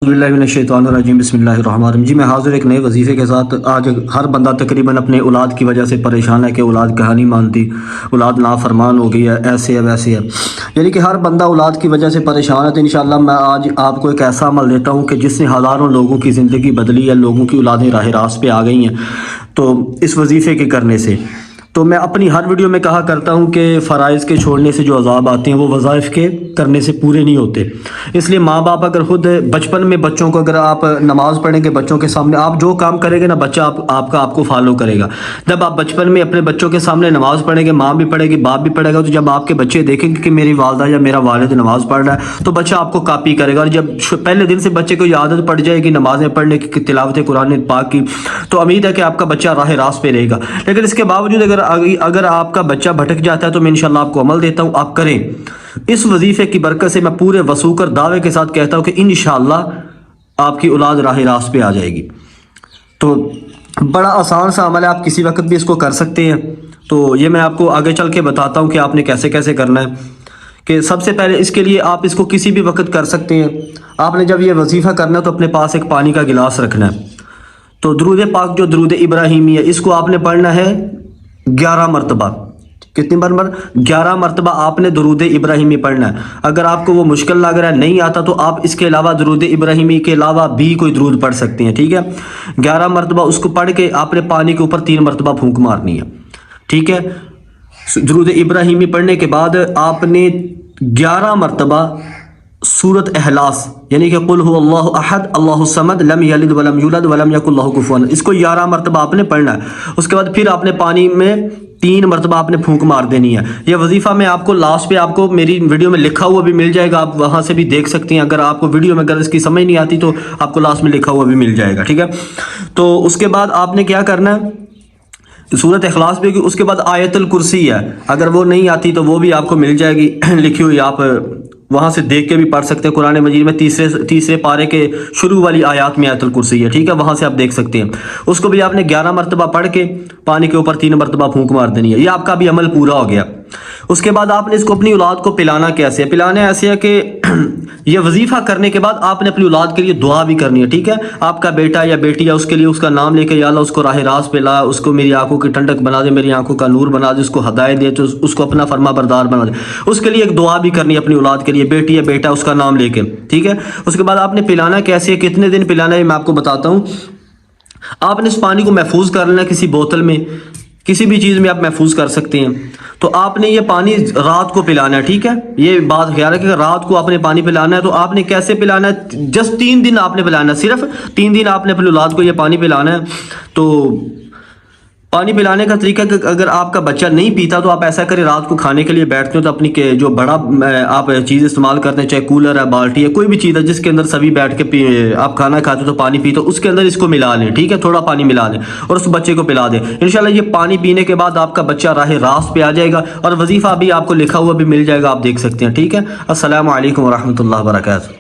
बिस्मिल्लाहिर्रहमानिर्रहीम बिस्मिल्लाहिर्रहमानिर्रहीम। जी मैं हाज़िर एक नए वजीफ़े के साथ। आज हर बंदा तकरीबन अपने औलाद की वजह से परेशान है कि औलाद कहानी मानती, औलाद नाफरमान हो गई है, ऐसे है वैसे है, यानी कि हर बंदा औलाद की वजह से परेशान है। तो इंशाअल्लाह मैं आज आपको एक ऐसा अमल देता हूँ कि जिसने हज़ारों लोगों की ज़िंदगी बदली है, लोगों की औलादें राह रास्त पे आ गई हैं तो इस वजीफ़े के करने से। तो मैं अपनी हर वीडियो में कहा करता हूँ कि फ़राइज़ के छोड़ने से जो अज़ाब आते हैं वो वज़ाइफ के करने से पूरे नहीं होते। इसलिए माँ बाप अगर खुद बचपन में बच्चों को, अगर आप नमाज़ पढ़ेंगे बच्चों के सामने, आप जो काम करेंगे ना बच्चा आपको फॉलो करेगा। जब आप बचपन में अपने बच्चों के सामने नमाज़ पढ़ेंगे, माँ भी पढ़ेगी बाप भी पढ़ेगा, तो जब आपके बच्चे देखेंगे कि मेरी वालदा या मेरा वालिद नमाज़ पढ़ रहा है तो बच्चा आपको कॉपी करेगा। और जब पहले दिन से बच्चे को ये आदत पड़ जाएगी नमाज़ें पढ़ने की, तिलावत कुरान पाक की, तो उम्मीद है कि आपका बच्चा राह रास्त पे रहेगा। लेकिन इसके बावजूद अगर आपका बच्चा भटक जाता है तो मैं इंशाल्लाह आपको अमल देता हूँ, आप करें। इस वजीफे की बरकत से मैं पूरे वसूकर दावे के साथ कहता हूँ कि इंशाल्लाह आपकी औलाद राह रास्त पे आ जाएगी। तो बड़ा आसान सा अमल है, आप किसी वक्त भी इसको कर सकते हैं। तो ये मैं आपको आगे चल के बताता हूँ कि आपने कैसे कैसे करना है। कि सबसे पहले इसके लिए आप इसको किसी भी वक्त कर सकते हैं। आपने जब ये वजीफ़ा करना है तो अपने पास एक पानी का गिलास रखना है। तो दरूद पाक जो दरूद इब्राहिमी है इसको आपने पढ़ना है 11 मरतबा। कितनी बार? 11 मरतबा आपने दरूद इब्राहिमी पढ़ना है। अगर आपको वो मुश्किल लग रहा है, नहीं आता, तो आप इसके अलावा दरूद इब्राहिमी के अलावा भी कोई दरूद पढ़ सकते हैं। ठीक है, 11 मरतबा उसको पढ़ के आपने पानी के ऊपर 3 मरतबा फूंक मारनी है। ठीक है, दरूद इब्राहिमी पढ़ने के बाद आपने 11 मरतबा सूरत इखलास यानी कि कुल हुवल्लाहु अहद अल्लाहु समद लम यलिद वलम यूलद वलम यकुल लहू कुफुवन, इसको 11 मरतबा आपने पढ़ना है। उसके बाद फिर आपने पानी में 3 मरतबा आपने फूंक मार देनी है। यह वजीफ़ा मैं आपको लास्ट पे आपको मेरी वीडियो में लिखा हुआ भी मिल जाएगा, आप वहाँ से भी देख सकते हैं। अगर आपको वीडियो में अगर इसकी समझ नहीं आती तो आपको लास्ट में लिखा हुआ भी मिल जाएगा। ठीक है, तो उसके बाद आपने क्या करना है, सूरत इखलास भी, उसके बाद आयतुल कुर्सी है, अगर वो नहीं आती तो वो भी आपको मिल जाएगी लिखी हुई, आप वहाँ से देख के भी पढ़ सकते हैं। कुरान मजीद में तीसरे पारे के शुरू वाली आयत में आयतुल कुर्सी है। ठीक है, वहाँ से आप देख सकते हैं। उसको भी आपने 11 मरतबा पढ़ के पानी के ऊपर 3 मरतबा फूंक मार देनी है। ये आपका भी अमल पूरा हो गया। उसके बाद आपने इसको अपनी औलाद को पिलाना कैसे है? पिलाना ऐसे है कि ये वजीफ़ा करने के बाद आपने अपनी औलाद के लिए दुआ भी करनी है। ठीक है, आपका बेटा या बेटी है, उसके लिए उसका नाम लेके या अल्लाह उसको राह रास्त पे ला, उसको मेरी आंखों की ठंडक बना दे, मेरी आंखों का नूर बना दे, उसको हदायत दे, तो उसको अपना फरमा बरदार बना दे। उसके लिए एक दुआ भी करनी है अपनी औलाद के लिए, बेटी या बेटा उसका नाम लेके। ठीक है, उसके बाद आपने पिलाना कैसे है, कितने दिन पिलाना है मैं आपको बताता हूँ। आपने इस पानी को महफूज कर लेना किसी बोतल में, किसी भी चीज़ में आप महफूज कर सकते हैं। तो आपने ये पानी रात को पिलाना है। ठीक है, ये बात ख्याल रखिएगा, रात को आपने पानी पिलाना है। तो आपने कैसे पिलाना है, जस्ट 3 दिन आपने पिलाना है, सिर्फ 3 दिन आपने अपनी औलाद को ये पानी पिलाना है। तो पानी पिलाने का तरीका कि अगर आपका बच्चा नहीं पीता तो आप ऐसा करें, रात को खाने के लिए बैठते हो तो अपनी जो बड़ा आप चीज़ इस्तेमाल करते हैं, चाहे कूलर है, बाल्टी है, कोई भी चीज़ है जिसके अंदर सभी बैठ के आप खाना खाते हो तो पानी पीते हो, उसके अंदर इसको मिला लें। ठीक है, थोड़ा पानी मिला लें और उस बच्चे को पिला दें। इंशाल्लाह ये पानी पीने के बाद आपका बच्चा राह रास्त पे आ जाएगा और वजीफ़ा भी आपको लिखा हुआ भी मिल जाएगा, आप देख सकते हैं। ठीक है, अस्सलामु अलैकुम व रहमतुल्लाहि व बरकातहू।